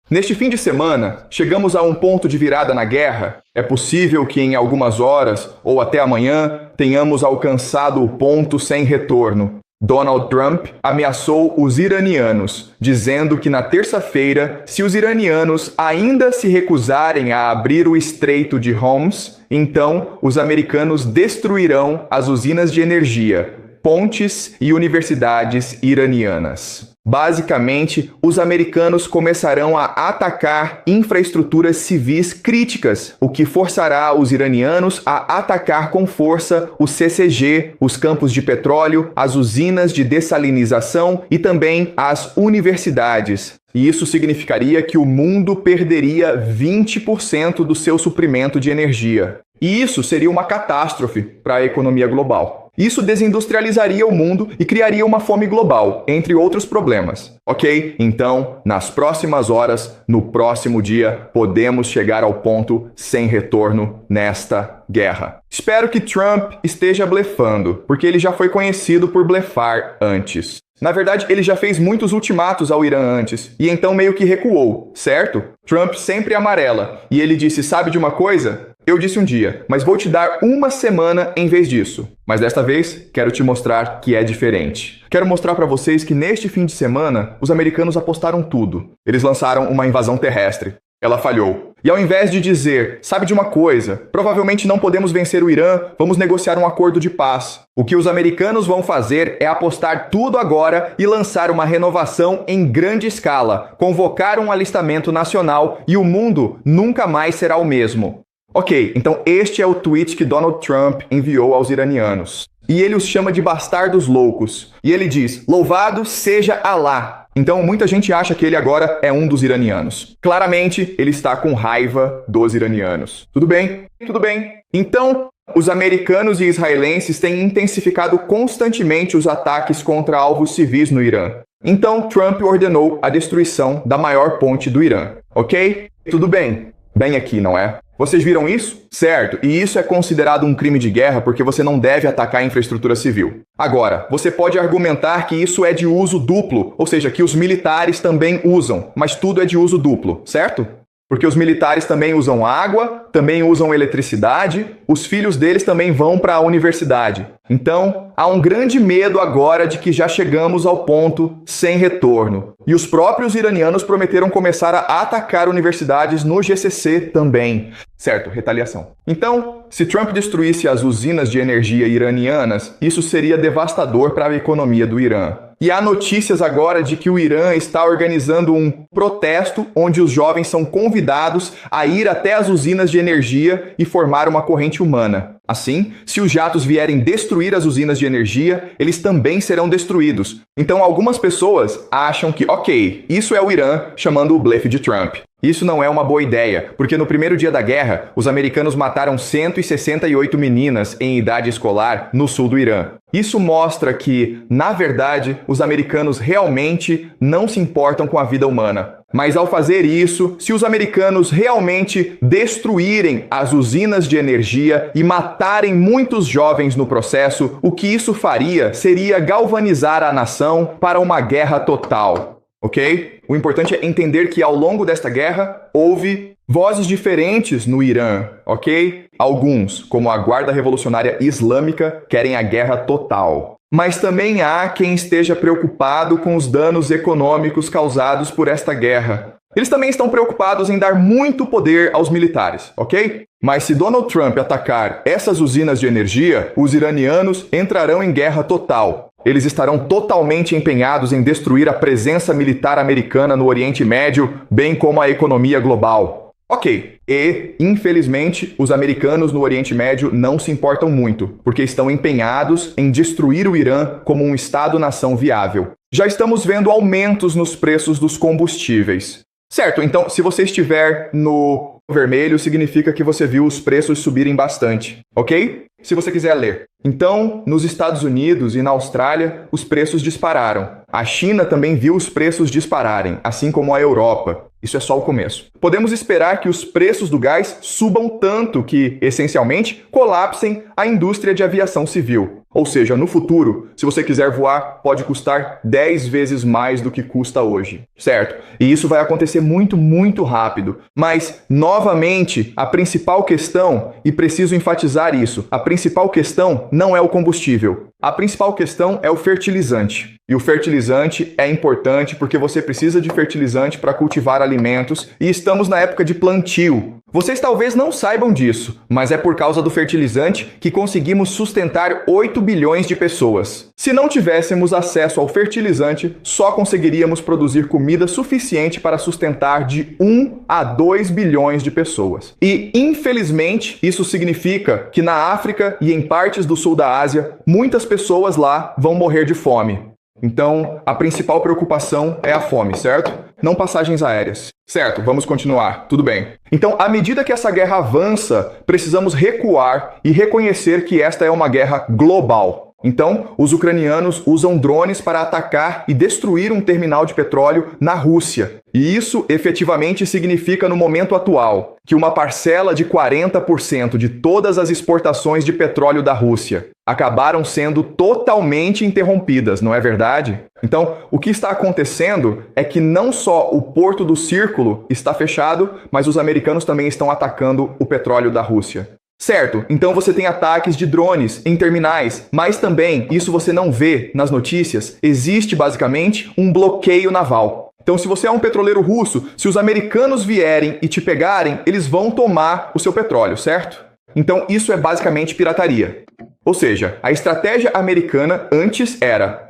Neste fim de semana, chegamos a um ponto de virada na guerra. É possível que em algumas horas, ou até amanhã, tenhamos alcançado o ponto sem retorno. Donald Trump ameaçou os iranianos, dizendo que na terça-feira, se os iranianos ainda se recusarem a abrir o Estreito de Hormuz, então os americanos destruirão as usinas de energia, pontes e universidades iranianas. Basicamente, os americanos começarão a atacar infraestruturas civis críticas, o que forçará os iranianos a atacar com força o CCG, os campos de petróleo, as usinas de dessalinização e também as universidades. E isso significaria que o mundo perderia 20% do seu suprimento de energia. E isso seria uma catástrofe para a economia global. Isso desindustrializaria o mundo e criaria uma fome global, entre outros problemas. Ok? Então, nas próximas horas, no próximo dia, podemos chegar ao ponto sem retorno nesta guerra. Espero que Trump esteja blefando, porque ele já foi conhecido por blefar antes. Na verdade, ele já fez muitos ultimatos ao Irã antes, e então meio que recuou, certo? Trump sempre amarela, e ele disse, sabe de uma coisa? Eu disse um dia, mas vou te dar uma semana em vez disso. Mas desta vez, quero te mostrar que é diferente. Quero mostrar para vocês que neste fim de semana, os americanos apostaram tudo. Eles lançaram uma invasão terrestre. Ela falhou. E ao invés de dizer, sabe de uma coisa, provavelmente não podemos vencer o Irã, vamos negociar um acordo de paz. O que os americanos vão fazer é apostar tudo agora e lançar uma renovação em grande escala, convocar um alistamento nacional e o mundo nunca mais será o mesmo. Ok, então este é o tweet que Donald Trump enviou aos iranianos. E ele os chama de bastardos loucos. E ele diz, louvado seja Alá. Então muita gente acha que ele agora é um dos iranianos. Claramente, ele está com raiva dos iranianos. Tudo bem? Tudo bem. Então, os americanos e israelenses têm intensificado constantemente os ataques contra alvos civis no Irã. Então, Trump ordenou a destruição da maior ponte do Irã. Ok? Tudo bem. Bem aqui, não é? Vocês viram isso? Certo, e isso é considerado um crime de guerra porque você não deve atacar a infraestrutura civil. Agora, você pode argumentar que isso é de uso duplo, ou seja, que os militares também usam, mas tudo é de uso duplo, certo? Porque os militares também usam água, também usam eletricidade, os filhos deles também vão para a universidade. Então, há um grande medo agora de que já chegamos ao ponto sem retorno. E os próprios iranianos prometeram começar a atacar universidades no GCC também. Certo, retaliação. Então, se Trump destruísse as usinas de energia iranianas, isso seria devastador para a economia do Irã. E há notícias agora de que o Irã está organizando um protesto onde os jovens são convidados a ir até as usinas de energia e formar uma corrente humana. Assim, se os jatos vierem destruir as usinas de energia, eles também serão destruídos. Então algumas pessoas acham que, ok, isso é o Irã chamando o blefe de Trump. Isso não é uma boa ideia, porque no primeiro dia da guerra, os americanos mataram 168 meninas em idade escolar no sul do Irã. Isso mostra que, na verdade, os americanos realmente não se importam com a vida humana. Mas ao fazer isso, se os americanos realmente destruírem as usinas de energia e matarem muitos jovens no processo, o que isso faria seria galvanizar a nação para uma guerra total. Ok? O importante é entender que ao longo desta guerra houve vozes diferentes no Irã, ok? Alguns, como a Guarda Revolucionária Islâmica, querem a guerra total. Mas também há quem esteja preocupado com os danos econômicos causados por esta guerra. Eles também estão preocupados em dar muito poder aos militares, ok? Mas se Donald Trump atacar essas usinas de energia, os iranianos entrarão em guerra total. Eles estarão totalmente empenhados em destruir a presença militar americana no Oriente Médio, bem como a economia global. Ok, e, infelizmente, os americanos no Oriente Médio não se importam muito, porque estão empenhados em destruir o Irã como um Estado-nação viável. Já estamos vendo aumentos nos preços dos combustíveis. Certo, então, se você estiver no vermelho, significa que você viu os preços subirem bastante, ok? Se você quiser ler. Então, nos Estados Unidos e na Austrália, os preços dispararam. A China também viu os preços dispararem, assim como a Europa. Isso é só o começo. Podemos esperar que os preços do gás subam tanto que, essencialmente, colapsem a indústria de aviação civil. Ou seja, no futuro, se você quiser voar, pode custar 10 vezes mais do que custa hoje, certo? E isso vai acontecer muito, muito rápido. Mas, novamente, a principal questão, e preciso enfatizar isso, a principal questão não é o combustível. A principal questão é o fertilizante. E o fertilizante é importante porque você precisa de fertilizante para cultivar alimentos e estamos na época de plantio. Vocês talvez não saibam disso, mas é por causa do fertilizante que conseguimos sustentar 8 bilhões de pessoas. Se não tivéssemos acesso ao fertilizante, só conseguiríamos produzir comida suficiente para sustentar de 1 a 2 bilhões de pessoas. E, infelizmente, isso significa que na África e em partes do sul da Ásia, muitas pessoas lá vão morrer de fome. Então, a principal preocupação é a fome, certo? Não passagens aéreas. Certo, vamos continuar. Tudo bem. Então, à medida que essa guerra avança, precisamos recuar e reconhecer que esta é uma guerra global. Então, os ucranianos usam drones para atacar e destruir um terminal de petróleo na Rússia. E isso efetivamente significa, no momento atual, que uma parcela de 40% de todas as exportações de petróleo da Rússia acabaram sendo totalmente interrompidas, não é verdade? Então, o que está acontecendo é que não só o Porto do Círculo está fechado, mas os americanos também estão atacando o petróleo da Rússia. Certo, então você tem ataques de drones em terminais, mas também, isso você não vê nas notícias, existe basicamente um bloqueio naval. Então, se você é um petroleiro russo, se os americanos vierem e te pegarem, eles vão tomar o seu petróleo, certo? Então, isso é basicamente pirataria. Ou seja, a estratégia americana antes era,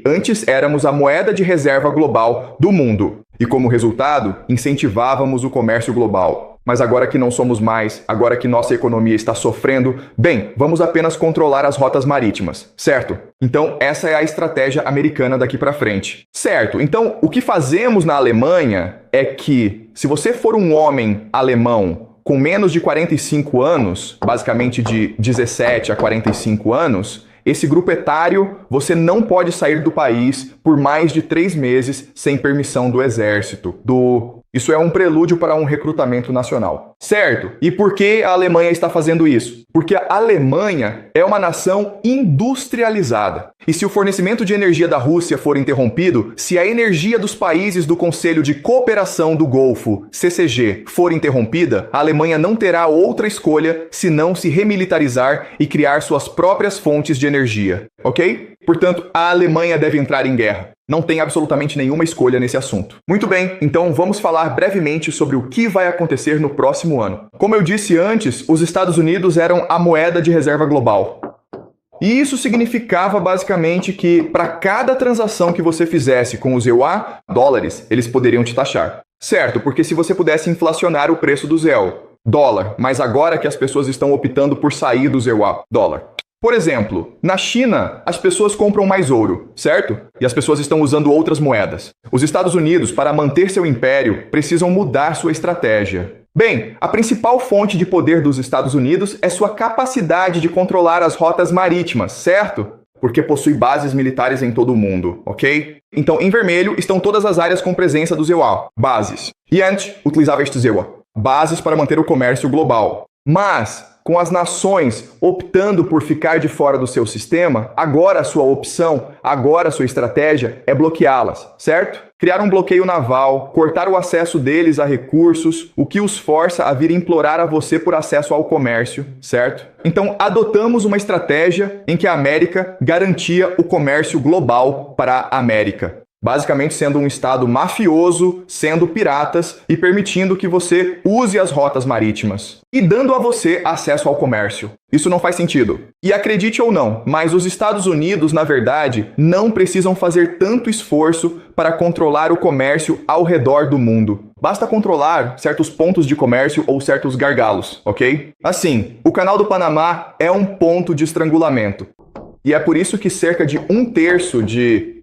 antes éramos a moeda de reserva global do mundo. E como resultado, incentivávamos o comércio global. Mas agora que não somos mais, agora que nossa economia está sofrendo, bem, vamos apenas controlar as rotas marítimas, certo? Então, essa é a estratégia americana daqui para frente. Certo, então o que fazemos na Alemanha é que, se você for um homem alemão com menos de 45 anos, basicamente de 17 a 45 anos, esse grupo etário, você não pode sair do país por mais de 3 meses sem permissão do exército, Isso é um prelúdio para um recrutamento nacional. Certo? E por que a Alemanha está fazendo isso? Porque a Alemanha é uma nação industrializada. E se o fornecimento de energia da Rússia for interrompido, se a energia dos países do Conselho de Cooperação do Golfo, CCG, for interrompida, a Alemanha não terá outra escolha senão se remilitarizar e criar suas próprias fontes de energia. Ok? Portanto, a Alemanha deve entrar em guerra. Não tem absolutamente nenhuma escolha nesse assunto. Muito bem, então vamos falar brevemente sobre o que vai acontecer no próximo ano. Como eu disse antes, os Estados Unidos eram a moeda de reserva global. E isso significava basicamente que para cada transação que você fizesse com os EUA, dólares, eles poderiam te taxar. Certo, porque se você pudesse inflacionar o preço do ZEL, dólar, mas agora que as pessoas estão optando por sair do ZEUA, dólar. Por exemplo, na China, as pessoas compram mais ouro, certo? E as pessoas estão usando outras moedas. Os Estados Unidos, para manter seu império, precisam mudar sua estratégia. Bem, a principal fonte de poder dos Estados Unidos é sua capacidade de controlar as rotas marítimas, certo? Porque possui bases militares em todo o mundo, ok? Então, em vermelho estão todas as áreas com presença do ZEUA, bases. E antes, utilizava este ZEUA, bases para manter o comércio global. Mas, com as nações optando por ficar de fora do seu sistema, agora a sua opção, agora a sua estratégia é bloqueá-las, certo? Criar um bloqueio naval, cortar o acesso deles a recursos, o que os força a vir implorar a você por acesso ao comércio, certo? Então, adotamos uma estratégia em que a América garantia o comércio global para a América. Basicamente sendo um estado mafioso, sendo piratas e permitindo que você use as rotas marítimas. E dando a você acesso ao comércio. Isso não faz sentido. E acredite ou não, mas os Estados Unidos, na verdade, não precisam fazer tanto esforço para controlar o comércio ao redor do mundo. Basta controlar certos pontos de comércio ou certos gargalos, ok? Assim, o Canal do Panamá é um ponto de estrangulamento. E é por isso que cerca de 1/3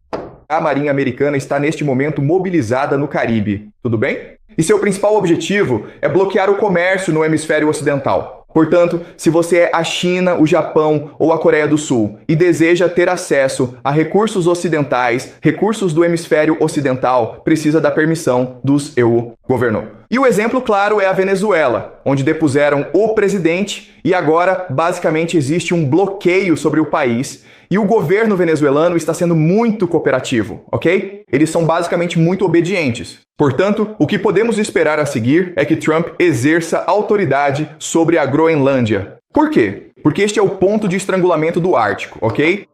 a Marinha Americana está neste momento mobilizada no Caribe, tudo bem? E seu principal objetivo é bloquear o comércio no hemisfério ocidental. Portanto, se você é a China, o Japão ou a Coreia do Sul e deseja ter acesso a recursos ocidentais, recursos do hemisfério ocidental, precisa da permissão dos EU governou. E o exemplo claro é a Venezuela, onde depuseram o presidente e agora basicamente existe um bloqueio sobre o país. E o governo venezuelano está sendo muito cooperativo, ok? Eles são basicamente muito obedientes. Portanto, o que podemos esperar a seguir é que Trump exerça autoridade sobre a Groenlândia. Por quê? Porque este é o ponto de estrangulamento do Ártico, ok?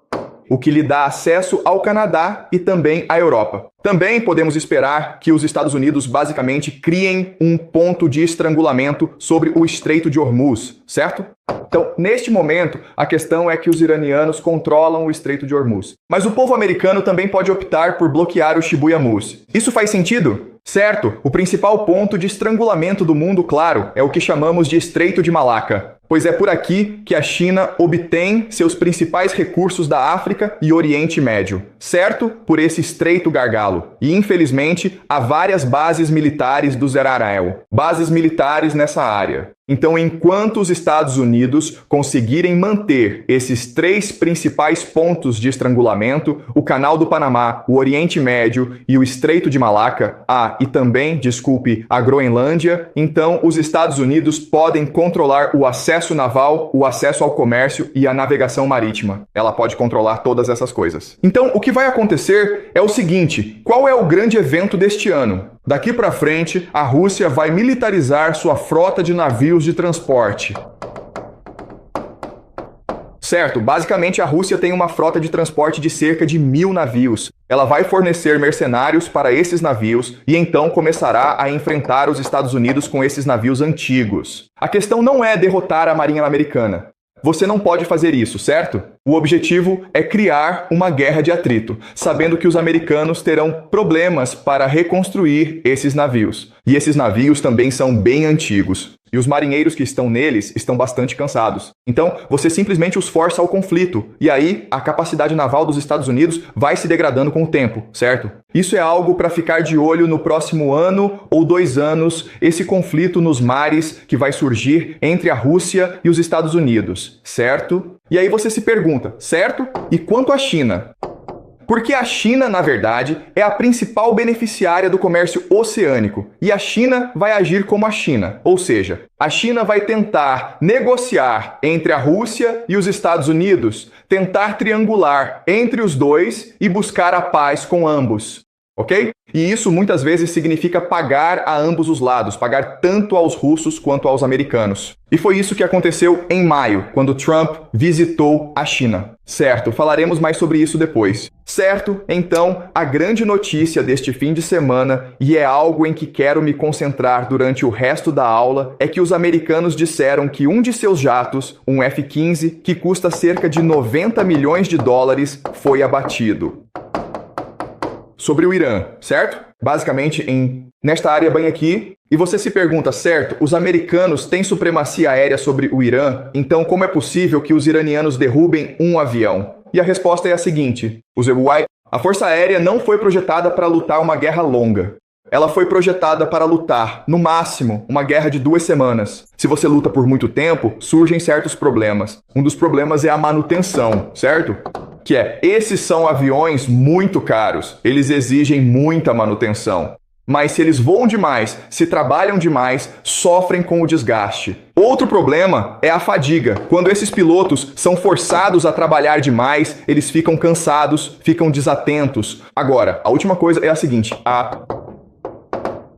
O que lhe dá acesso ao Canadá e também à Europa. Também podemos esperar que os Estados Unidos basicamente criem um ponto de estrangulamento sobre o Estreito de Hormuz, certo? Então, neste momento, a questão é que os iranianos controlam o Estreito de Hormuz. Mas o povo americano também pode optar por bloquear o Shibuya Muz. Isso faz sentido? Certo, o principal ponto de estrangulamento do mundo, claro, é o que chamamos de Estreito de Malaca, pois é por aqui que a China obtém seus principais recursos da África e Oriente Médio, certo? Por esse estreito gargalo. E, infelizmente, há várias bases militares do Zerarael, bases militares nessa área. Então, enquanto os Estados Unidos conseguirem manter esses três principais pontos de estrangulamento, o Canal do Panamá, o Oriente Médio e o Estreito de Malaca, e também, a Groenlândia, então os Estados Unidos podem controlar o acesso naval, o acesso ao comércio e a navegação marítima. Ela pode controlar todas essas coisas. Então, o que vai acontecer é o seguinte: qual é o grande evento deste ano? Daqui para frente, a Rússia vai militarizar sua frota de navios de transporte. Certo, basicamente a Rússia tem uma frota de transporte de cerca de 1.000 navios. Ela vai fornecer mercenários para esses navios e então começará a enfrentar os Estados Unidos com esses navios antigos. A questão não é derrotar a Marinha Americana. Você não pode fazer isso, certo? O objetivo é criar uma guerra de atrito, sabendo que os americanos terão problemas para reconstruir esses navios. E esses navios também são bem antigos. E os marinheiros que estão neles estão bastante cansados. Então, você simplesmente os força ao conflito. E aí, a capacidade naval dos Estados Unidos vai se degradando com o tempo, certo? Isso é algo para ficar de olho no próximo ano ou 2 anos, esse conflito nos mares que vai surgir entre a Rússia e os Estados Unidos, certo? E aí você se pergunta, certo? E quanto à China? Porque a China, na verdade, é a principal beneficiária do comércio oceânico. E a China vai agir como a China. Ou seja, a China vai tentar negociar entre a Rússia e os Estados Unidos, tentar triangular entre os dois e buscar a paz com ambos. Ok? E isso muitas vezes significa pagar a ambos os lados, pagar tanto aos russos quanto aos americanos. E foi isso que aconteceu em maio, quando Trump visitou a China. Certo, falaremos mais sobre isso depois. Certo, então, a grande notícia deste fim de semana, e é algo em que quero me concentrar durante o resto da aula, é que os americanos disseram que um de seus jatos, um F-15, que custa cerca de 90 milhões de dólares, foi abatido. Sobre o Irã, certo? Basicamente nesta área bem aqui. E você se pergunta, certo, os americanos têm supremacia aérea sobre o Irã, então como é possível que os iranianos derrubem um avião? E a resposta é a seguinte: a Força Aérea não foi projetada para lutar uma guerra longa. Ela foi projetada para lutar, no máximo, uma guerra de 2 semanas. Se você luta por muito tempo, surgem certos problemas. Um dos problemas é a manutenção, certo? Que esses são aviões muito caros, eles exigem muita manutenção. Mas se eles voam demais, se trabalham demais, sofrem com o desgaste. Outro problema é a fadiga. Quando esses pilotos são forçados a trabalhar demais, eles ficam cansados, ficam desatentos. Agora, a última coisa é a seguinte: a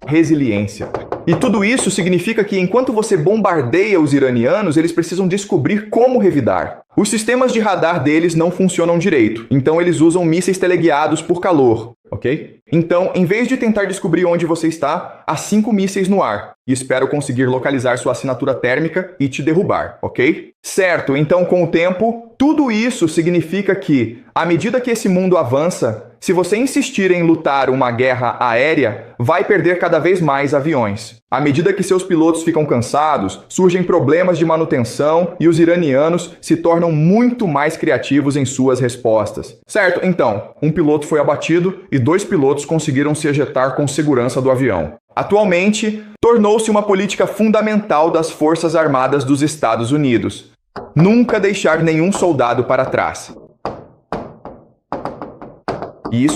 resiliência. E tudo isso significa que enquanto você bombardeia os iranianos, eles precisam descobrir como revidar. Os sistemas de radar deles não funcionam direito, então eles usam mísseis teleguiados por calor, ok? Então, em vez de tentar descobrir onde você está, há 5 mísseis no ar. E espero conseguir localizar sua assinatura térmica e te derrubar, ok? Certo, então com o tempo, tudo isso significa que, à medida que esse mundo avança, se você insistir em lutar uma guerra aérea, vai perder cada vez mais aviões. À medida que seus pilotos ficam cansados, surgem problemas de manutenção e os iranianos se tornam muito mais criativos em suas respostas. Certo, então, um piloto foi abatido e 2 pilotos conseguiram se ejetar com segurança do avião. Atualmente, tornou-se uma política fundamental das Forças Armadas dos Estados Unidos. Nunca deixar nenhum soldado para trás. E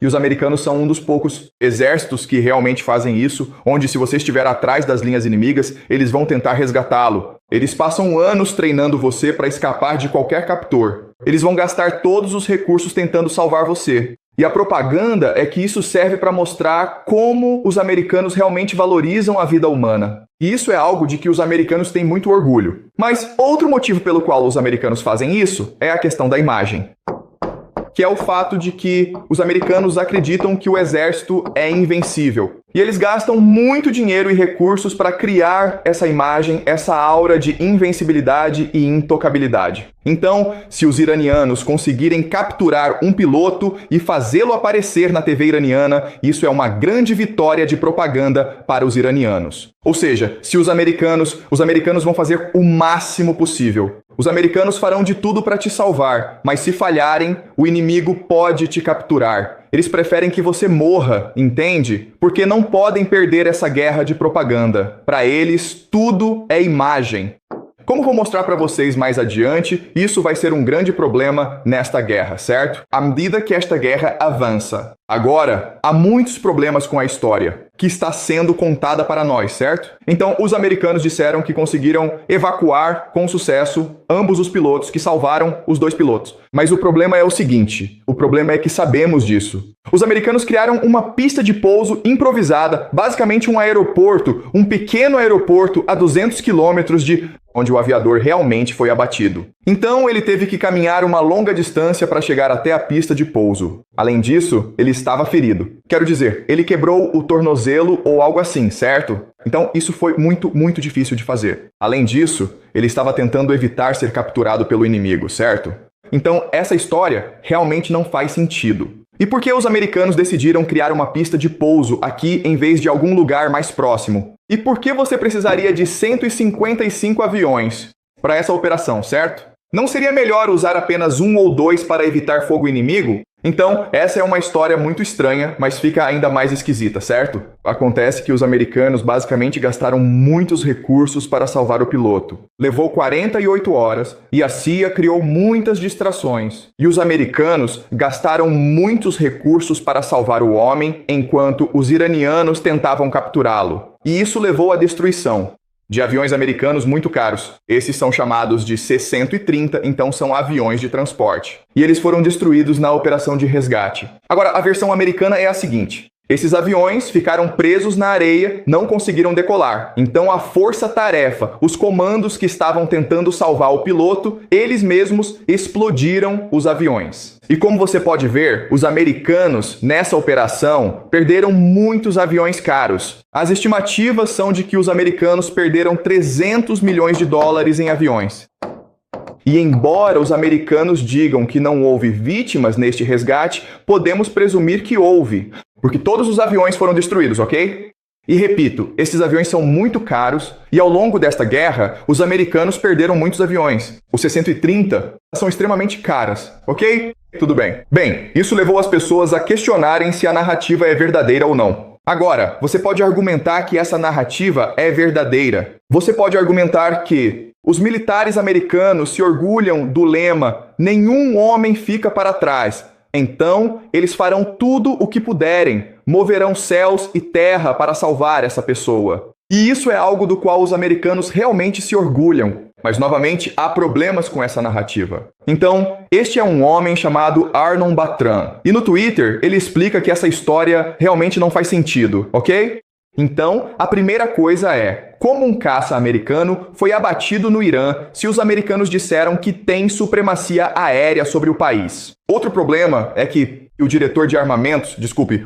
os americanos são um dos poucos exércitos que realmente fazem isso, onde se você estiver atrás das linhas inimigas, eles vão tentar resgatá-lo. Eles passam anos treinando você para escapar de qualquer captor. Eles vão gastar todos os recursos tentando salvar você. E a propaganda é que isso serve para mostrar como os americanos realmente valorizam a vida humana. E isso é algo de que os americanos têm muito orgulho. Mas outro motivo pelo qual os americanos fazem isso é a questão da imagem. Que é o fato de que os americanos acreditam que o exército é invencível. E eles gastam muito dinheiro e recursos para criar essa imagem, essa aura de invencibilidade e intocabilidade. Então, se os iranianos conseguirem capturar um piloto e fazê-lo aparecer na TV iraniana, isso é uma grande vitória de propaganda para os iranianos. Ou seja, se os americanos vão fazer o máximo possível. Os americanos farão de tudo para te salvar, mas se falharem, o inimigo pode te capturar. Eles preferem que você morra, entende? Porque não podem perder essa guerra de propaganda. Para eles, tudo é imagem. Como vou mostrar para vocês mais adiante, isso vai ser um grande problema nesta guerra, certo? À medida que esta guerra avança. Agora, há muitos problemas com a história que está sendo contada para nós, certo? Então, os americanos disseram que conseguiram evacuar com sucesso ambos os pilotos, que salvaram os 2 pilotos. Mas o problema é o seguinte, o problema é que sabemos disso. Os americanos criaram uma pista de pouso improvisada, basicamente um aeroporto, um pequeno aeroporto a 200 quilômetros de onde o aviador realmente foi abatido. Então, ele teve que caminhar uma longa distância para chegar até a pista de pouso. Além disso, ele estava ferido. Quero dizer, ele quebrou o tornozelo ou algo assim, certo? Então, isso foi muito difícil de fazer. Além disso, ele estava tentando evitar ser capturado pelo inimigo, certo? Então, essa história realmente não faz sentido. E por que os americanos decidiram criar uma pista de pouso aqui em vez de algum lugar mais próximo? E por que você precisaria de 155 aviões para essa operação, certo? Não seria melhor usar apenas 1 ou 2 para evitar fogo inimigo? Então, essa é uma história muito estranha, mas fica ainda mais esquisita, certo? Acontece que os americanos basicamente gastaram muitos recursos para salvar o piloto. Levou 48 horas e a CIA criou muitas distrações. E os americanos gastaram muitos recursos para salvar o homem, enquanto os iranianos tentavam capturá-lo. E isso levou à destruição de aviões americanos muito caros. Esses são chamados de C-130, então são aviões de transporte. E eles foram destruídos na operação de resgate. Agora, a versão americana é a seguinte. Esses aviões ficaram presos na areia, não conseguiram decolar. Então a força-tarefa, os comandos que estavam tentando salvar o piloto, eles mesmos explodiram os aviões. E como você pode ver, os americanos, nessa operação, perderam muitos aviões caros. As estimativas são de que os americanos perderam 300 milhões de dólares em aviões. E embora os americanos digam que não houve vítimas neste resgate, podemos presumir que houve, porque todos os aviões foram destruídos, ok? E repito, esses aviões são muito caros e ao longo desta guerra, os americanos perderam muitos aviões. Os C-130 são extremamente caras, ok? Tudo bem. Bem, isso levou as pessoas a questionarem se a narrativa é verdadeira ou não. Agora, você pode argumentar que essa narrativa é verdadeira. Você pode argumentar que os militares americanos se orgulham do lema "nenhum homem fica para trás". Então, eles farão tudo o que puderem, moverão céus e terra para salvar essa pessoa. E isso é algo do qual os americanos realmente se orgulham. Mas, novamente, há problemas com essa narrativa. Então, este é um homem chamado Arnon Batran. E no Twitter, ele explica que essa história realmente não faz sentido, ok? Então, a primeira coisa é, como um caça americano foi abatido no Irã se os americanos disseram que tem supremacia aérea sobre o país? Outro problema é que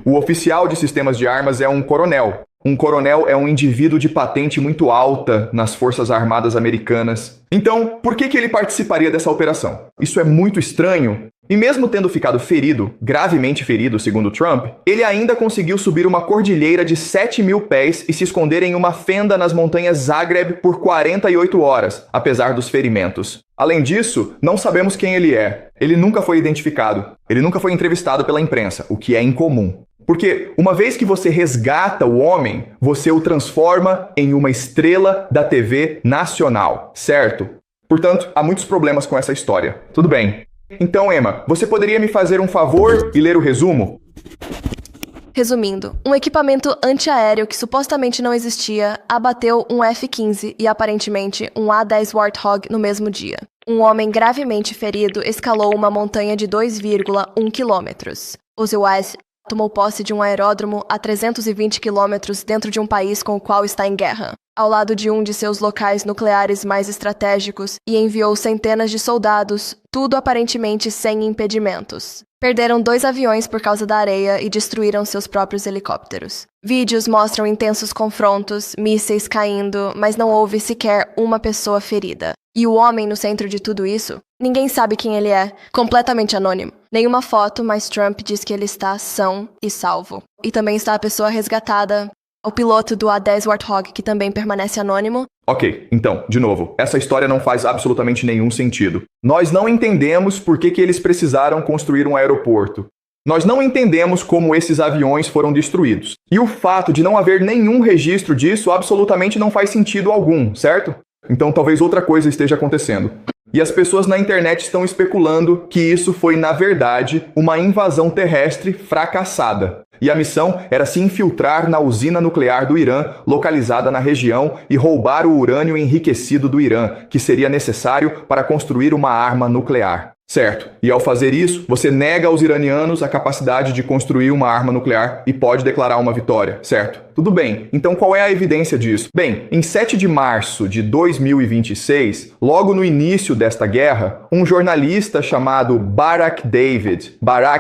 o oficial de sistemas de armas é um coronel. Um coronel é um indivíduo de patente muito alta nas Forças Armadas Americanas. Então, por que ele participaria dessa operação? Isso é muito estranho. E mesmo tendo ficado ferido, gravemente ferido, segundo Trump, ele ainda conseguiu subir uma cordilheira de 7.000 pés e se esconder em uma fenda nas montanhas Zagreb por 48 horas, apesar dos ferimentos. Além disso, não sabemos quem ele é. Ele nunca foi identificado. Ele nunca foi entrevistado pela imprensa, o que é incomum. Porque uma vez que você resgata o homem, você o transforma em uma estrela da TV nacional, certo? Portanto, há muitos problemas com essa história. Tudo bem. Então, Emma, você poderia me fazer um favor e ler o resumo? Resumindo, um equipamento antiaéreo que supostamente não existia abateu um F-15 e aparentemente um A-10 Warthog no mesmo dia. Um homem gravemente ferido escalou uma montanha de 2,1 quilômetros. Ozzy Wise tomou posse de um aeródromo a 320 quilômetros dentro de um país com o qual está em guerra, ao lado de um de seus locais nucleares mais estratégicos, e enviou centenas de soldados, tudo aparentemente sem impedimentos. Perderam 2 aviões por causa da areia e destruíram seus próprios helicópteros. Vídeos mostram intensos confrontos, mísseis caindo, mas não houve sequer uma pessoa ferida. E o homem no centro de tudo isso? Ninguém sabe quem ele é, completamente anônimo. Nenhuma foto, mas Trump diz que ele está são e salvo. E também está a pessoa resgatada, o piloto do A-10 Warthog, que também permanece anônimo. Ok, então, de novo, essa história não faz absolutamente nenhum sentido. Nós não entendemos por que eles precisaram construir um aeroporto. Nós não entendemos como esses aviões foram destruídos. E o fato de não haver nenhum registro disso absolutamente não faz sentido algum, certo? Então talvez outra coisa esteja acontecendo. E as pessoas na internet estão especulando que isso foi, na verdade, uma invasão terrestre fracassada. E a missão era se infiltrar na usina nuclear do Irã, localizada na região, e roubar o urânio enriquecido do Irã, que seria necessário para construir uma arma nuclear. Certo. E ao fazer isso, você nega aos iranianos a capacidade de construir uma arma nuclear e pode declarar uma vitória, certo? Tudo bem. Então qual é a evidência disso? Bem, em 7 de março de 2026, logo no início desta guerra, um jornalista chamado Barak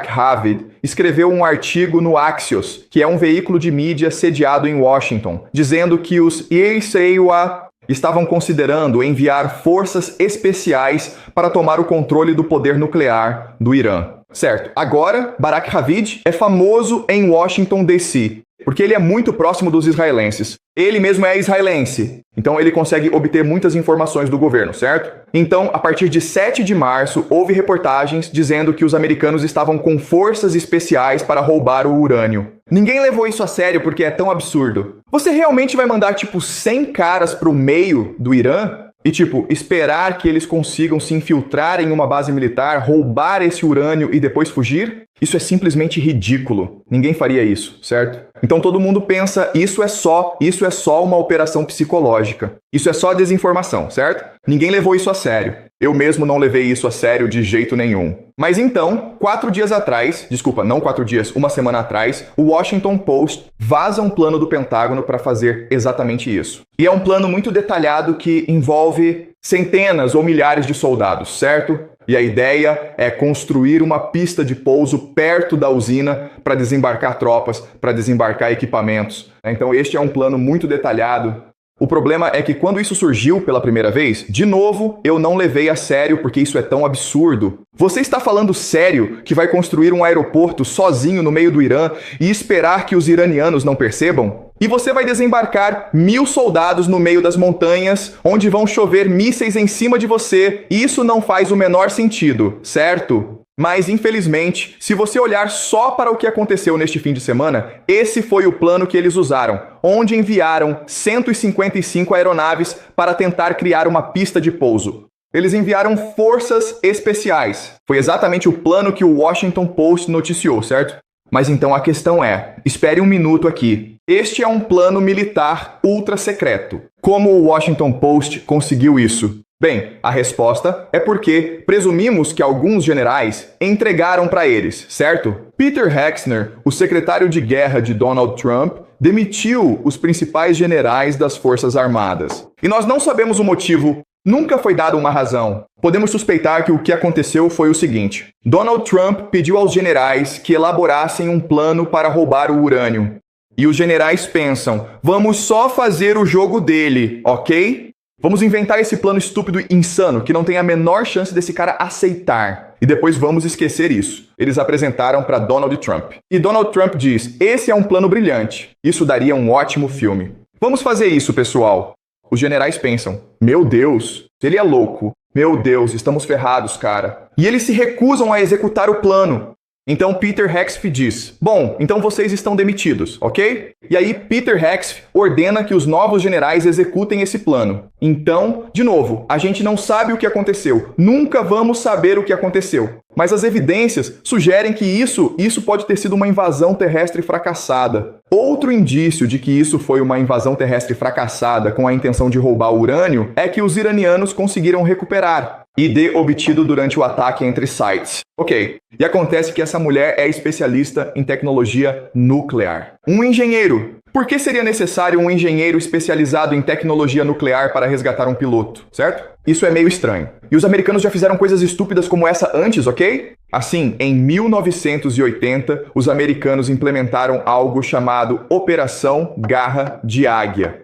Ravid, escreveu um artigo no Axios, que é um veículo de mídia sediado em Washington, dizendo que os ISAIA estavam considerando enviar forças especiais para tomar o controle do poder nuclear do Irã. Certo. Agora, Barak Ravid é famoso em Washington, D.C., porque ele é muito próximo dos israelenses. Ele mesmo é israelense, então ele consegue obter muitas informações do governo, certo? Então, a partir de 7 de março, houve reportagens dizendo que os americanos estavam com forças especiais para roubar o urânio. Ninguém levou isso a sério porque é tão absurdo. Você realmente vai mandar, 100 caras pro meio do Irã? E, esperar que eles consigam se infiltrar em uma base militar, roubar esse urânio e depois fugir? Isso é simplesmente ridículo. Ninguém faria isso, certo? Então todo mundo pensa, isso é só uma operação psicológica. Isso é só desinformação, certo? Ninguém levou isso a sério. Eu mesmo não levei isso a sério de jeito nenhum. Mas então, 4 dias atrás, não 4 dias, uma semana atrás, o Washington Post vaza um plano do Pentágono para fazer exatamente isso. E é um plano muito detalhado que envolve centenas ou milhares de soldados, certo? E a ideia é construir uma pista de pouso perto da usina para desembarcar tropas, para desembarcar equipamentos. Então este é um plano muito detalhado. O problema é que quando isso surgiu pela primeira vez, de novo, eu não levei a sério porque isso é tão absurdo. Você está falando sério que vai construir um aeroporto sozinho no meio do Irã e esperar que os iranianos não percebam? E você vai desembarcar 1.000 soldados no meio das montanhas, onde vão chover mísseis em cima de você, e isso não faz o menor sentido, certo? Mas, infelizmente, se você olhar só para o que aconteceu neste fim de semana, esse foi o plano que eles usaram, onde enviaram 155 aeronaves para tentar criar uma pista de pouso. Eles enviaram forças especiais. Foi exatamente o plano que o Washington Post noticiou, certo? Mas então a questão é, espere um minuto aqui. Este é um plano militar ultra secreto. Como o Washington Post conseguiu isso? Bem, a resposta é porque presumimos que alguns generais entregaram para eles, certo? Peter Hegseth, o secretário de guerra de Donald Trump, demitiu os principais generais das Forças Armadas. E nós não sabemos o motivo. Nunca foi dada uma razão. Podemos suspeitar que o que aconteceu foi o seguinte. Donald Trump pediu aos generais que elaborassem um plano para roubar o urânio. E os generais pensam, vamos só fazer o jogo dele, ok? Vamos inventar esse plano estúpido e insano que não tem a menor chance desse cara aceitar. E depois vamos esquecer isso. Eles apresentaram para Donald Trump. E Donald Trump diz, esse é um plano brilhante. Isso daria um ótimo filme. Vamos fazer isso, pessoal. Os generais pensam, meu Deus, ele é louco. Meu Deus, estamos ferrados, cara. E eles se recusam a executar o plano. Então Peter Hexf diz: bom, então vocês estão demitidos, ok? E aí Peter Hexf ordena que os novos generais executem esse plano. Então, de novo, a gente não sabe o que aconteceu. Nunca vamos saber o que aconteceu. Mas as evidências sugerem que isso pode ter sido uma invasão terrestre fracassada. Outro indício de que isso foi uma invasão terrestre fracassada com a intenção de roubar o urânio é que os iranianos conseguiram recuperar ID obtido durante o ataque entre sites. Ok, e acontece que essa mulher é especialista em tecnologia nuclear. Um engenheiro. Por que seria necessário um engenheiro especializado em tecnologia nuclear para resgatar um piloto, certo? Isso é meio estranho. E os americanos já fizeram coisas estúpidas como essa antes, ok? Assim, em 1980, os americanos implementaram algo chamado Operação Garra de Águia.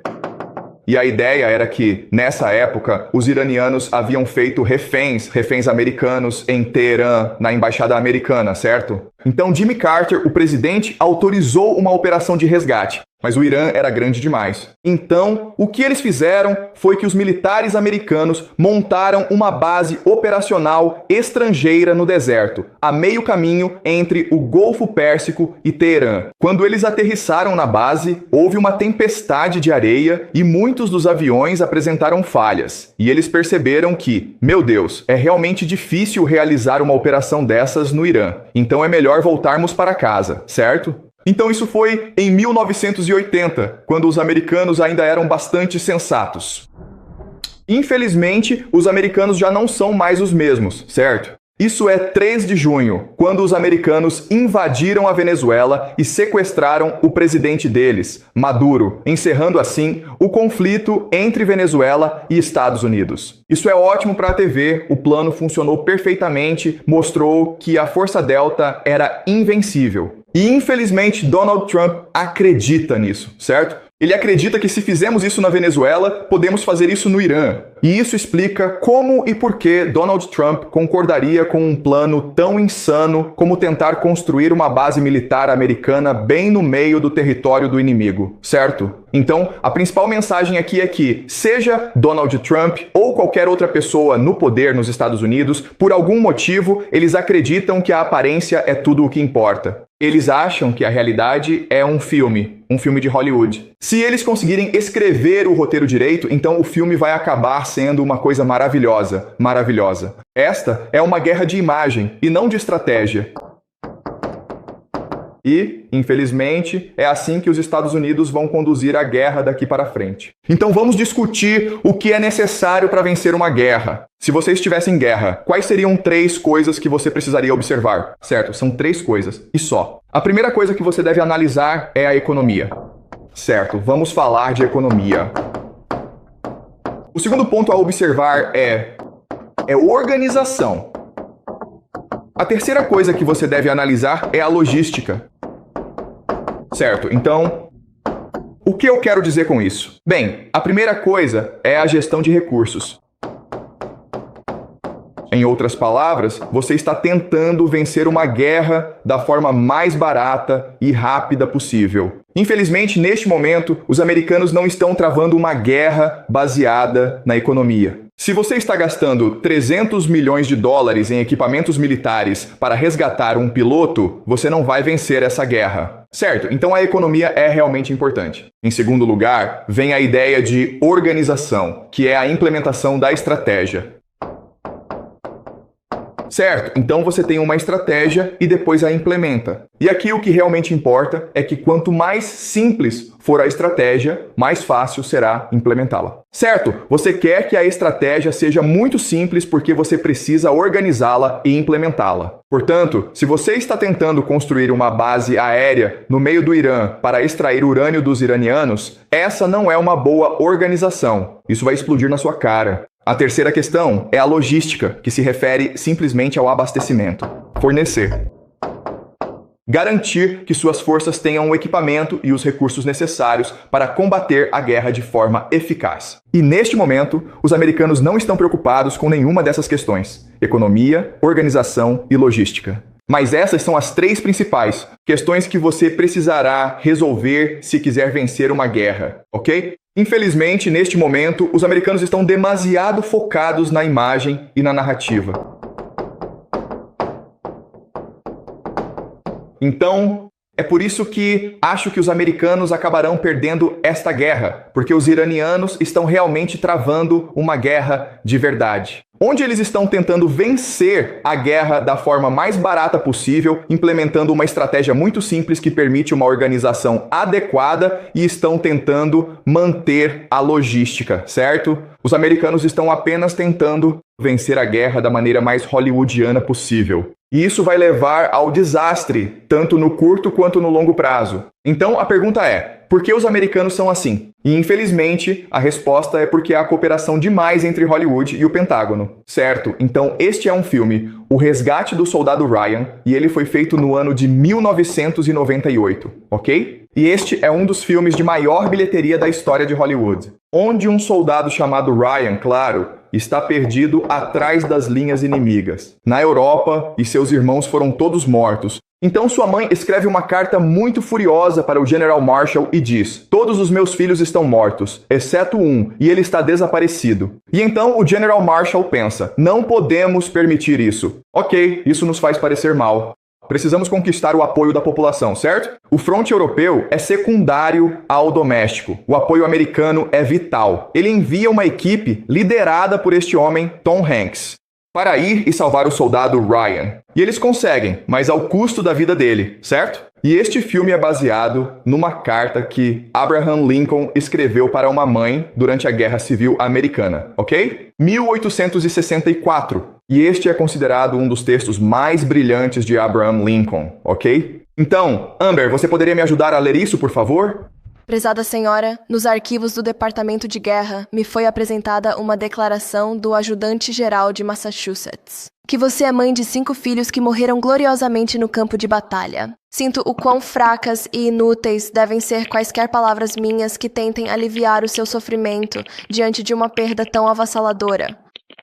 E a ideia era que, nessa época, os iranianos haviam feito reféns americanos em Teherã, na embaixada americana, certo? Então Jimmy Carter, o presidente, autorizou uma operação de resgate. Mas o Irã era grande demais. Então, o que eles fizeram foi que os militares americanos montaram uma base operacional estrangeira no deserto, a meio caminho entre o Golfo Pérsico e Teherã. Quando eles aterrissaram na base, houve uma tempestade de areia e muitos dos aviões apresentaram falhas. E eles perceberam que, meu Deus, é realmente difícil realizar uma operação dessas no Irã. Então é melhor voltarmos para casa, certo? Então isso foi em 1980, quando os americanos ainda eram bastante sensatos. Infelizmente, os americanos já não são mais os mesmos, certo? Isso é 3 de junho, quando os americanos invadiram a Venezuela e sequestraram o presidente deles, Maduro, encerrando assim o conflito entre Venezuela e Estados Unidos. Isso é ótimo para a TV, o plano funcionou perfeitamente, mostrou que a Força Delta era invencível. E infelizmente Donald Trump acredita nisso, certo? Ele acredita que se fizermos isso na Venezuela, podemos fazer isso no Irã. E isso explica como e por que Donald Trump concordaria com um plano tão insano como tentar construir uma base militar americana bem no meio do território do inimigo, certo? Então, a principal mensagem aqui é que, seja Donald Trump ou qualquer outra pessoa no poder nos Estados Unidos, por algum motivo, eles acreditam que a aparência é tudo o que importa. Eles acham que a realidade é um filme de Hollywood. Se eles conseguirem escrever o roteiro direito, então o filme vai acabar sendo uma coisa maravilhosa, maravilhosa. Esta é uma guerra de imagem e não de estratégia. E, infelizmente, é assim que os Estados Unidos vão conduzir a guerra daqui para frente. Então vamos discutir o que é necessário para vencer uma guerra. Se você estivesse em guerra, quais seriam 3 coisas que você precisaria observar? Certo, são 3 coisas, e só. A primeira coisa que você deve analisar é a economia. Certo, vamos falar de economia. O segundo ponto a observar é organização. A terceira coisa que você deve analisar é a logística. Certo, então, o que eu quero dizer com isso? Bem, a primeira coisa é a gestão de recursos. Em outras palavras, você está tentando vencer uma guerra da forma mais barata e rápida possível. Infelizmente, neste momento, os americanos não estão travando uma guerra baseada na economia. Se você está gastando 300 milhões de dólares em equipamentos militares para resgatar um piloto, você não vai vencer essa guerra. Certo, então a economia é realmente importante. Em segundo lugar, vem a ideia de organização, que é a implementação da estratégia. Certo, então você tem uma estratégia e depois a implementa. E aqui o que realmente importa é que quanto mais simples for a estratégia, mais fácil será implementá-la. Certo, você quer que a estratégia seja muito simples porque você precisa organizá-la e implementá-la. Portanto, se você está tentando construir uma base aérea no meio do Irã para extrair urânio dos iranianos, essa não é uma boa organização. Isso vai explodir na sua cara. A terceira questão é a logística, que se refere simplesmente ao abastecimento. Fornecer. Garantir que suas forças tenham o equipamento e os recursos necessários para combater a guerra de forma eficaz. E neste momento, os americanos não estão preocupados com nenhuma dessas questões: economia, organização e logística. Mas essas são as 3 principais questões que você precisará resolver se quiser vencer uma guerra, ok? Infelizmente, neste momento, os americanos estão demasiado focados na imagem e na narrativa. Então, é por isso que acho que os americanos acabarão perdendo esta guerra, porque os iranianos estão realmente travando uma guerra de verdade, onde eles estão tentando vencer a guerra da forma mais barata possível, implementando uma estratégia muito simples que permite uma organização adequada e estão tentando manter a logística, certo? Os americanos estão apenas tentando vencer a guerra da maneira mais hollywoodiana possível. E isso vai levar ao desastre, tanto no curto quanto no longo prazo. Então a pergunta é, por que os americanos são assim? E infelizmente a resposta é porque há cooperação demais entre Hollywood e o Pentágono, certo? Então este é um filme, O Resgate do Soldado Ryan, e ele foi feito no ano de 1998, ok? E este é um dos filmes de maior bilheteria da história de Hollywood, onde um soldado chamado Ryan, claro, está perdido atrás das linhas inimigas, na Europa, e seus irmãos foram todos mortos. Então sua mãe escreve uma carta muito furiosa para o General Marshall e diz: todos os meus filhos estão mortos, exceto um, e ele está desaparecido. E então o General Marshall pensa: não podemos permitir isso. Ok, isso nos faz parecer mal. Precisamos conquistar o apoio da população, certo? O fronte europeu é secundário ao doméstico. O apoio americano é vital. Ele envia uma equipe liderada por este homem, Tom Hanks, para ir e salvar o soldado Ryan. E eles conseguem, mas ao custo da vida dele, certo? E este filme é baseado numa carta que Abraham Lincoln escreveu para uma mãe durante a Guerra Civil Americana, ok? 1864. E este é considerado um dos textos mais brilhantes de Abraham Lincoln, ok? Então, Amber, você poderia me ajudar a ler isso, por favor? Prezada senhora, nos arquivos do Departamento de Guerra me foi apresentada uma declaração do ajudante-geral de Massachusetts, que você é mãe de 5 filhos que morreram gloriosamente no campo de batalha. Sinto o quão fracas e inúteis devem ser quaisquer palavras minhas que tentem aliviar o seu sofrimento diante de uma perda tão avassaladora.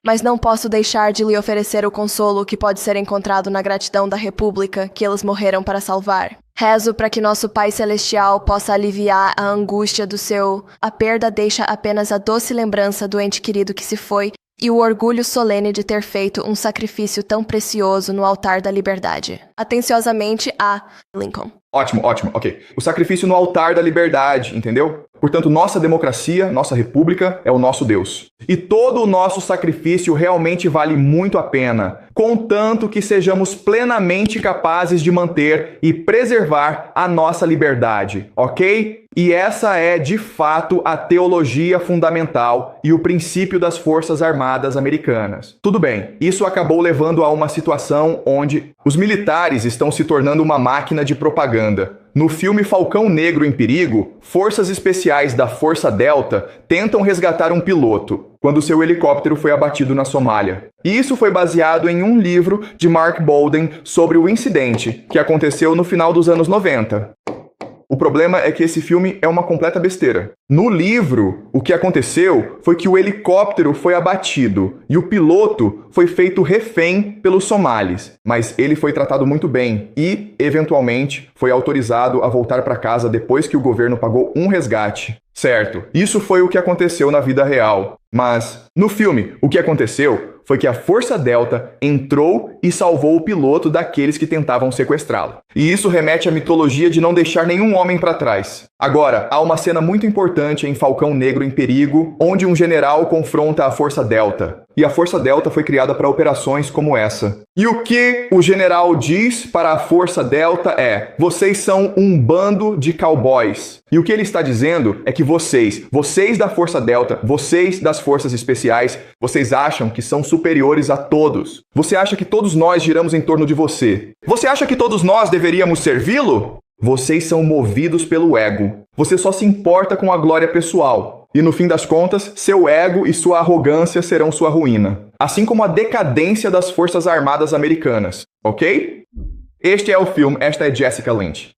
Mas não posso deixar de lhe oferecer o consolo que pode ser encontrado na gratidão da República que eles morreram para salvar. Rezo para que nosso Pai Celestial possa aliviar a angústia do seu... A perda deixa apenas a doce lembrança do ente querido que se foi e o orgulho solene de ter feito um sacrifício tão precioso no altar da liberdade. Atenciosamente, A. Lincoln. Ótimo, ok. O sacrifício no altar da liberdade, entendeu? Portanto, nossa democracia, nossa república é o nosso Deus. E todo o nosso sacrifício realmente vale muito a pena, contanto que sejamos plenamente capazes de manter e preservar a nossa liberdade, ok? E essa é, de fato, a teologia fundamental e o princípio das Forças Armadas Americanas. Tudo bem, isso acabou levando a uma situação onde os militares estão se tornando uma máquina de propaganda. No filme Falcão Negro em Perigo, forças especiais da Força Delta tentam resgatar um piloto, quando seu helicóptero foi abatido na Somália. E isso foi baseado em um livro de Mark Bolden sobre o incidente, que aconteceu no final dos anos 90. O problema é que esse filme é uma completa besteira. No livro, o que aconteceu foi que o helicóptero foi abatido e o piloto foi feito refém pelos somalis, mas ele foi tratado muito bem e, eventualmente, foi autorizado a voltar para casa depois que o governo pagou um resgate. Certo, isso foi o que aconteceu na vida real. Mas, no filme, o que aconteceu foi que a Força Delta entrou e salvou o piloto daqueles que tentavam sequestrá-lo. E isso remete à mitologia de não deixar nenhum homem para trás. Agora, há uma cena muito importante em Falcão Negro em Perigo, onde um general confronta a Força Delta. E a Força Delta foi criada para operações como essa. E o que o general diz para a Força Delta é: vocês são um bando de cowboys. E o que ele está dizendo é que vocês da Força Delta, vocês das Forças Especiais, vocês acham que são superiores a todos. Você acha que todos nós giramos em torno de você. Você acha que todos nós deveríamos servi-lo? Vocês são movidos pelo ego. Você só se importa com a glória pessoal. E no fim das contas, seu ego e sua arrogância serão sua ruína. Assim como a decadência das Forças Armadas Americanas. Ok? Este é o filme, esta é Jessica Lange.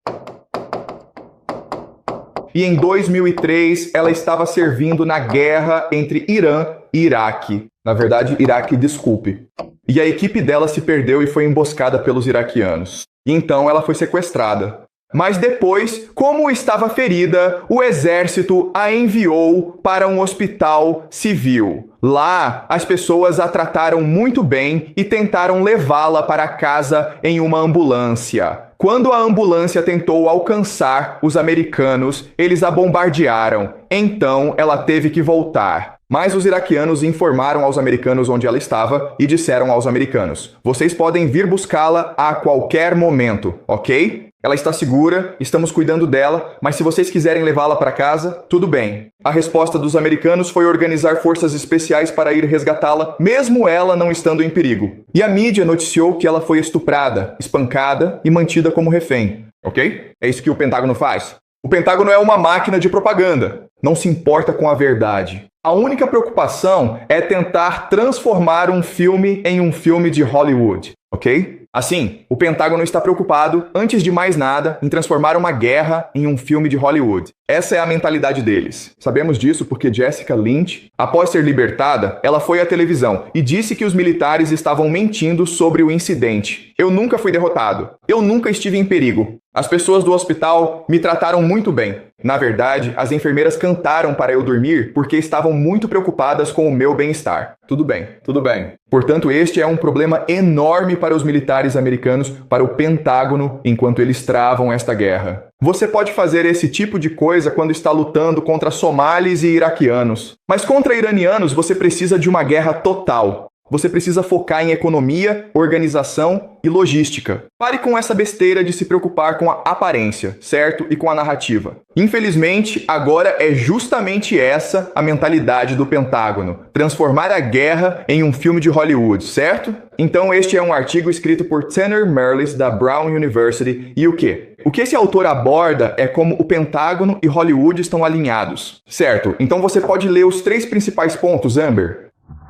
E em 2003, ela estava servindo na guerra entre Irã e Iraque. Na verdade, Iraque, desculpe. E a equipe dela se perdeu e foi emboscada pelos iraquianos. E então ela foi sequestrada. Mas depois, como estava ferida, o exército a enviou para um hospital civil. Lá, as pessoas a trataram muito bem e tentaram levá-la para casa em uma ambulância. Quando a ambulância tentou alcançar os americanos, eles a bombardearam. Então, ela teve que voltar. Mas os iraquianos informaram aos americanos onde ela estava e disseram aos americanos: vocês podem vir buscá-la a qualquer momento, ok? Ela está segura, estamos cuidando dela, mas se vocês quiserem levá-la para casa, tudo bem. A resposta dos americanos foi organizar forças especiais para ir resgatá-la, mesmo ela não estando em perigo. E a mídia noticiou que ela foi estuprada, espancada e mantida como refém, ok? É isso que o Pentágono faz. O Pentágono é uma máquina de propaganda. Não se importa com a verdade. A única preocupação é tentar transformar um filme em um filme de Hollywood, ok? Assim, o Pentágono está preocupado, antes de mais nada, em transformar uma guerra em um filme de Hollywood. Essa é a mentalidade deles. Sabemos disso porque Jessica Lynch, após ser libertada, ela foi à televisão e disse que os militares estavam mentindo sobre o incidente. Eu nunca fui derrotado. Eu nunca estive em perigo. As pessoas do hospital me trataram muito bem. Na verdade, as enfermeiras cantaram para eu dormir porque estavam muito preocupadas com o meu bem-estar. Tudo bem, tudo bem. Portanto, este é um problema enorme para os militares americanos, para o Pentágono, enquanto eles travam esta guerra. Você pode fazer esse tipo de coisa quando está lutando contra somalis e iraquianos. Mas contra iranianos, você precisa de uma guerra total. Você precisa focar em economia, organização e logística. Pare com essa besteira de se preocupar com a aparência, certo? E com a narrativa. Infelizmente, agora é justamente essa a mentalidade do Pentágono. Transformar a guerra em um filme de Hollywood, certo? Então este é um artigo escrito por Tanner Merlis, da Brown University. E o quê? O que esse autor aborda é como o Pentágono e Hollywood estão alinhados. Certo, então você pode ler os 3 principais pontos, Amber.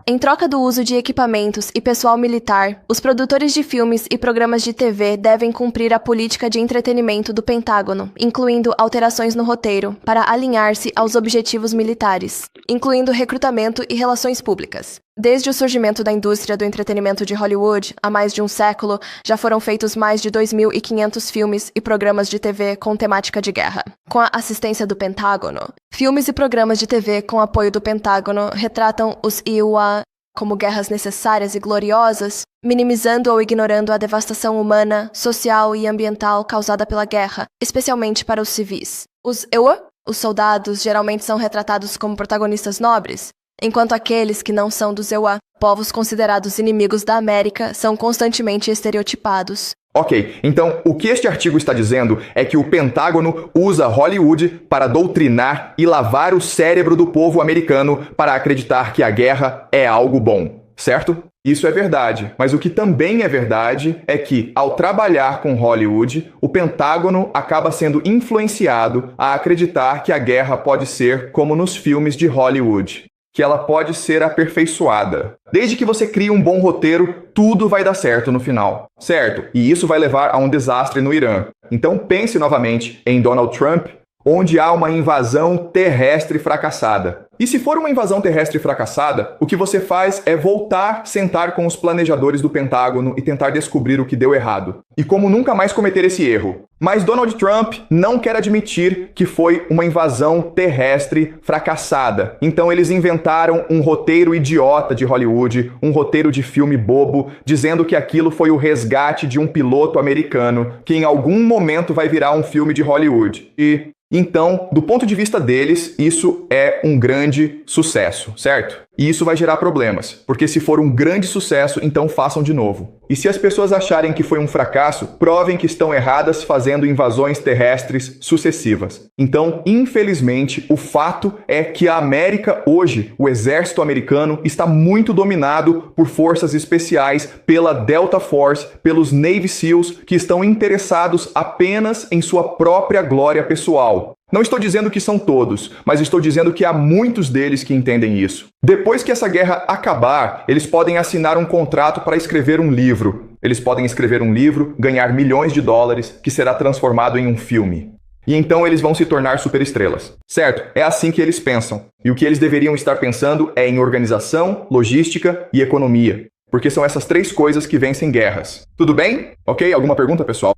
Em troca do uso de equipamentos e pessoal militar, os produtores de filmes e programas de TV devem cumprir a política de entretenimento do Pentágono, incluindo alterações no roteiro, para alinhar-se aos objetivos militares, incluindo recrutamento e relações públicas. Desde o surgimento da indústria do entretenimento de Hollywood, há mais de um século, já foram feitos mais de 2.500 filmes e programas de TV com temática de guerra. Com a assistência do Pentágono, filmes e programas de TV com apoio do Pentágono retratam os IUA como guerras necessárias e gloriosas, minimizando ou ignorando a devastação humana, social e ambiental causada pela guerra, especialmente para os civis. Os EUA, os soldados, geralmente são retratados como protagonistas nobres, enquanto aqueles que não são dos EUA, povos considerados inimigos da América, são constantemente estereotipados. Ok, então o que este artigo está dizendo é que o Pentágono usa Hollywood para doutrinar e lavar o cérebro do povo americano para acreditar que a guerra é algo bom, certo? Isso é verdade, mas o que também é verdade é que, ao trabalhar com Hollywood, o Pentágono acaba sendo influenciado a acreditar que a guerra pode ser como nos filmes de Hollywood, que ela pode ser aperfeiçoada. Desde que você crie um bom roteiro, tudo vai dar certo no final, certo? E isso vai levar a um desastre no Irã. Então pense novamente em Donald Trump, onde há uma invasão terrestre fracassada. E se for uma invasão terrestre fracassada, o que você faz é voltar, sentar com os planejadores do Pentágono e tentar descobrir o que deu errado. E como nunca mais cometer esse erro. Mas Donald Trump não quer admitir que foi uma invasão terrestre fracassada. Então eles inventaram um roteiro idiota de Hollywood, um roteiro de filme bobo, dizendo que aquilo foi o resgate de um piloto americano, que em algum momento vai virar um filme de Hollywood. Então, do ponto de vista deles, isso é um grande sucesso, certo? E isso vai gerar problemas, porque se for um grande sucesso, então façam de novo. E se as pessoas acharem que foi um fracasso, provem que estão erradas fazendo invasões terrestres sucessivas. Então, infelizmente, o fato é que a América hoje, o exército americano, está muito dominado por forças especiais, pela Delta Force, pelos Navy SEALs, que estão interessados apenas em sua própria glória pessoal. Não estou dizendo que são todos, mas estou dizendo que há muitos deles que entendem isso. Depois que essa guerra acabar, eles podem assinar um contrato para escrever um livro. Eles podem escrever um livro, ganhar milhões de dólares, que será transformado em um filme. E então eles vão se tornar superestrelas. Certo? É assim que eles pensam. E o que eles deveriam estar pensando é em organização, logística e economia. Porque são essas 3 coisas que vencem guerras. Tudo bem? Ok? Alguma pergunta, pessoal?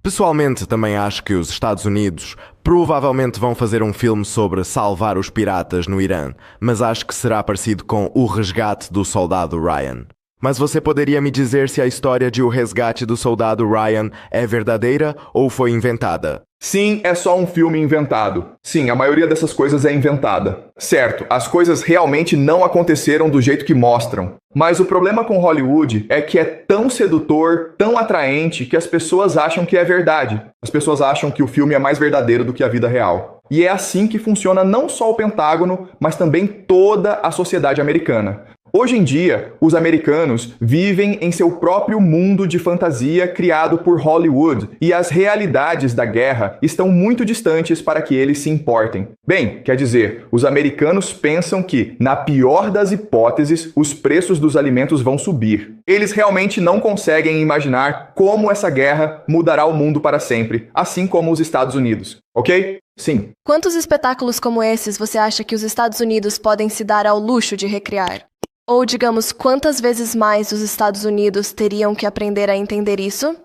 Pessoalmente, também acho que os Estados Unidos provavelmente vão fazer um filme sobre salvar os piratas no Irã, mas acho que será parecido com O Resgate do Soldado Ryan. Mas você poderia me dizer se a história de O Resgate do Soldado Ryan é verdadeira ou foi inventada? Sim, é só um filme inventado. Sim, a maioria dessas coisas é inventada. Certo, as coisas realmente não aconteceram do jeito que mostram. Mas o problema com Hollywood é que é tão sedutor, tão atraente, que as pessoas acham que é verdade. As pessoas acham que o filme é mais verdadeiro do que a vida real. E é assim que funciona não só o Pentágono, mas também toda a sociedade americana. Hoje em dia, os americanos vivem em seu próprio mundo de fantasia criado por Hollywood e as realidades da guerra estão muito distantes para que eles se importem. Bem, quer dizer, os americanos pensam que, na pior das hipóteses, os preços dos alimentos vão subir. Eles realmente não conseguem imaginar como essa guerra mudará o mundo para sempre, assim como os Estados Unidos, ok? Sim. Quantos espetáculos como esses você acha que os Estados Unidos podem se dar ao luxo de recriar? Ou, digamos, quantas vezes mais os Estados Unidos teriam que aprender a entender isso?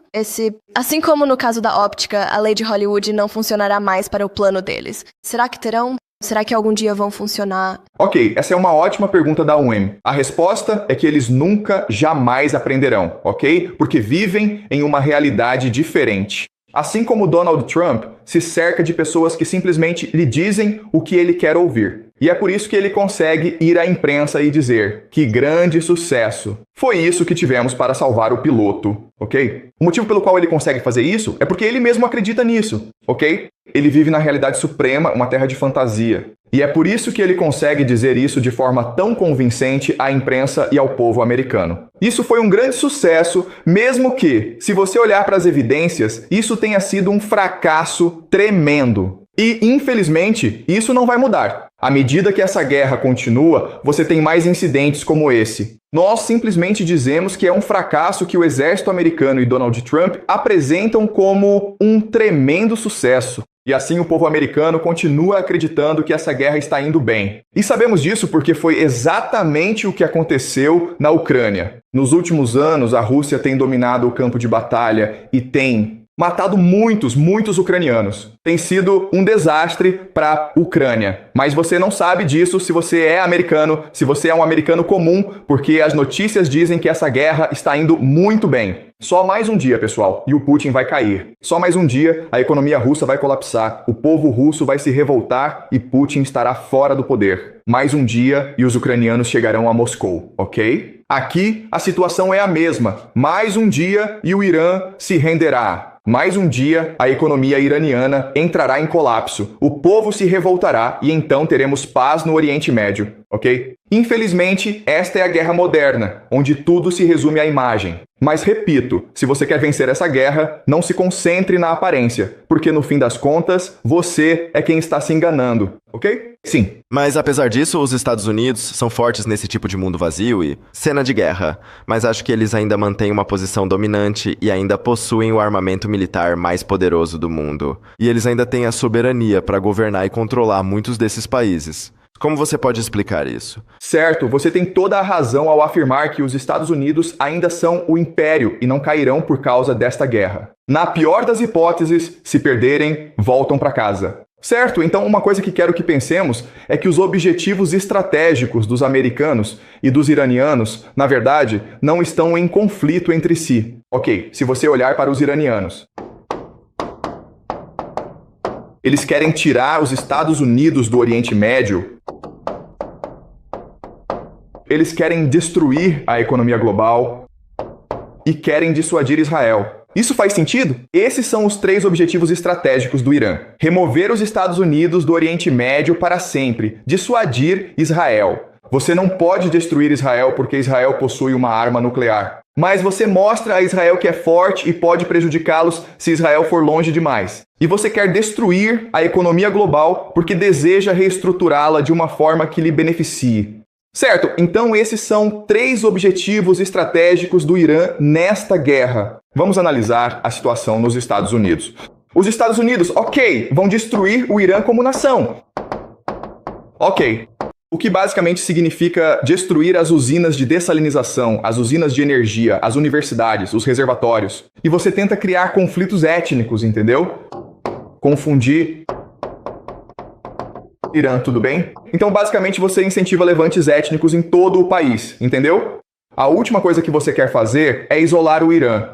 Assim como no caso da óptica, a lei de Hollywood não funcionará mais para o plano deles. Será que terão? Será que algum dia vão funcionar? Ok, essa é uma ótima pergunta da UM. A resposta é que eles nunca, jamais aprenderão, ok? Porque vivem em uma realidade diferente. Assim como Donald Trump se cerca de pessoas que simplesmente lhe dizem o que ele quer ouvir. E é por isso que ele consegue ir à imprensa e dizer: que grande sucesso! Foi isso que tivemos para salvar o piloto, ok? O motivo pelo qual ele consegue fazer isso é porque ele mesmo acredita nisso, ok? Ele vive na realidade suprema, uma terra de fantasia. E é por isso que ele consegue dizer isso de forma tão convincente à imprensa e ao povo americano. Isso foi um grande sucesso, mesmo que, se você olhar para as evidências, isso tenha sido um fracasso tremendo. E, infelizmente, isso não vai mudar. À medida que essa guerra continua, você tem mais incidentes como esse. Nós simplesmente dizemos que é um fracasso que o exército americano e Donald Trump apresentam como um tremendo sucesso. E assim o povo americano continua acreditando que essa guerra está indo bem. E sabemos disso porque foi exatamente o que aconteceu na Ucrânia. Nos últimos anos, a Rússia tem dominado o campo de batalha e tem matado muitos ucranianos. Tem sido um desastre para a Ucrânia. Mas você não sabe disso se você é americano, se você é um americano comum, porque as notícias dizem que essa guerra está indo muito bem. Só mais um dia, pessoal, e o Putin vai cair. Só mais um dia, a economia russa vai colapsar, o povo russo vai se revoltar e Putin estará fora do poder. Mais um dia e os ucranianos chegarão a Moscou, ok? Aqui, a situação é a mesma. Mais um dia e o Irã se renderá. Mais um dia, a economia iraniana entrará em colapso, o povo se revoltará e então teremos paz no Oriente Médio, ok? Infelizmente, esta é a guerra moderna, onde tudo se resume à imagem. Mas repito, se você quer vencer essa guerra, não se concentre na aparência, porque no fim das contas, você é quem está se enganando, ok? Sim. Mas apesar disso, os Estados Unidos são fortes nesse tipo de mundo vazio e cena de guerra. Mas acho que eles ainda mantêm uma posição dominante e ainda possuem o armamento militar mais poderoso do mundo. E eles ainda têm a soberania para governar e controlar muitos desses países. Como você pode explicar isso? Certo, você tem toda a razão ao afirmar que os Estados Unidos ainda são o império e não cairão por causa desta guerra. Na pior das hipóteses, se perderem, voltam para casa. Certo, então uma coisa que quero que pensemos é que os objetivos estratégicos dos americanos e dos iranianos, na verdade, não estão em conflito entre si. Ok, se você olhar para os iranianos. Eles querem tirar os Estados Unidos do Oriente Médio. Eles querem destruir a economia global e querem dissuadir Israel. Isso faz sentido? Esses são os 3 objetivos estratégicos do Irã. Remover os Estados Unidos do Oriente Médio para sempre. Dissuadir Israel. Você não pode destruir Israel porque Israel possui uma arma nuclear. Mas você mostra a Israel que é forte e pode prejudicá-los se Israel for longe demais. E você quer destruir a economia global porque deseja reestruturá-la de uma forma que lhe beneficie. Certo, então esses são 3 objetivos estratégicos do Irã nesta guerra. Vamos analisar a situação nos Estados Unidos. Os Estados Unidos, ok, vão destruir o Irã como nação. Ok. O que basicamente significa destruir as usinas de dessalinização, as usinas de energia, as universidades, os reservatórios. E você tenta criar conflitos étnicos, entendeu? Confundir Irã, tudo bem? Então, basicamente, você incentiva levantes étnicos em todo o país, entendeu? A última coisa que você quer fazer é isolar o Irã.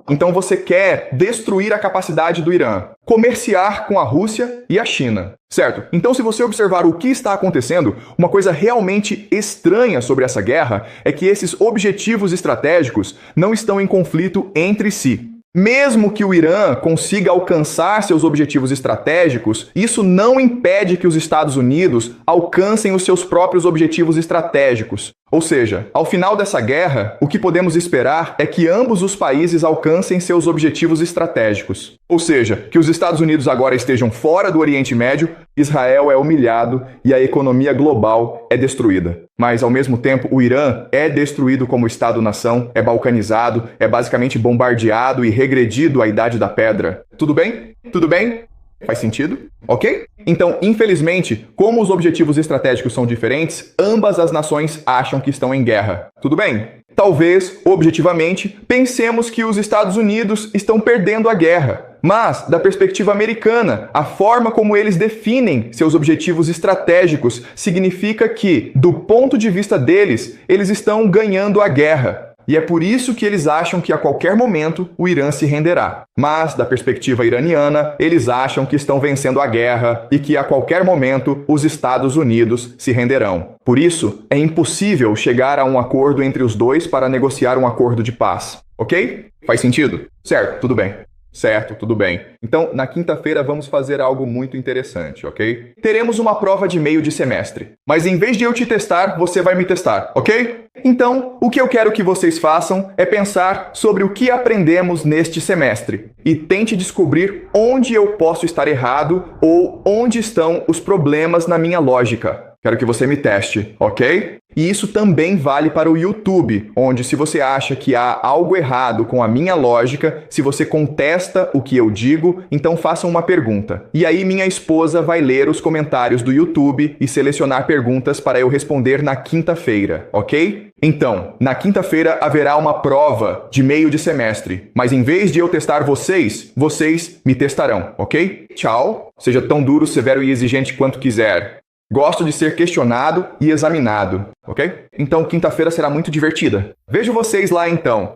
Então você quer destruir a capacidade do Irã, comerciar com a Rússia e a China, certo? Então se você observar o que está acontecendo, uma coisa realmente estranha sobre essa guerra é que esses objetivos estratégicos não estão em conflito entre si. Mesmo que o Irã consiga alcançar seus objetivos estratégicos, isso não impede que os Estados Unidos alcancem os seus próprios objetivos estratégicos. Ou seja, ao final dessa guerra, o que podemos esperar é que ambos os países alcancem seus objetivos estratégicos. Ou seja, que os Estados Unidos agora estejam fora do Oriente Médio, Israel é humilhado e a economia global é destruída. Mas, ao mesmo tempo, o Irã é destruído como Estado-nação, é balcanizado, é basicamente bombardeado e regredido à Idade da Pedra. Tudo bem? Tudo bem? Faz sentido? Ok? Então, infelizmente, como os objetivos estratégicos são diferentes, ambas as nações acham que estão em guerra. Tudo bem? Talvez, objetivamente, pensemos que os Estados Unidos estão perdendo a guerra. Mas, da perspectiva americana, a forma como eles definem seus objetivos estratégicos significa que, do ponto de vista deles, eles estão ganhando a guerra. E é por isso que eles acham que a qualquer momento o Irã se renderá. Mas, da perspectiva iraniana, eles acham que estão vencendo a guerra e que a qualquer momento os Estados Unidos se renderão. Por isso, é impossível chegar a um acordo entre os dois para negociar um acordo de paz. Ok? Faz sentido? Certo, tudo bem. Certo, tudo bem. Então, na quinta-feira vamos fazer algo muito interessante, ok? Teremos uma prova de meio de semestre. Mas em vez de eu te testar, você vai me testar, ok? Então, o que eu quero que vocês façam é pensar sobre o que aprendemos neste semestre e tente descobrir onde eu posso estar errado ou onde estão os problemas na minha lógica. Quero que você me teste, ok? E isso também vale para o YouTube, onde se você acha que há algo errado com a minha lógica, se você contesta o que eu digo, então faça uma pergunta. E aí minha esposa vai ler os comentários do YouTube e selecionar perguntas para eu responder na quinta-feira, ok? Então, na quinta-feira haverá uma prova de meio de semestre, mas em vez de eu testar vocês, vocês me testarão, ok? Tchau, seja tão duro, severo e exigente quanto quiser. Gosto de ser questionado e examinado, ok? Então, quinta-feira será muito divertida. Vejo vocês lá então.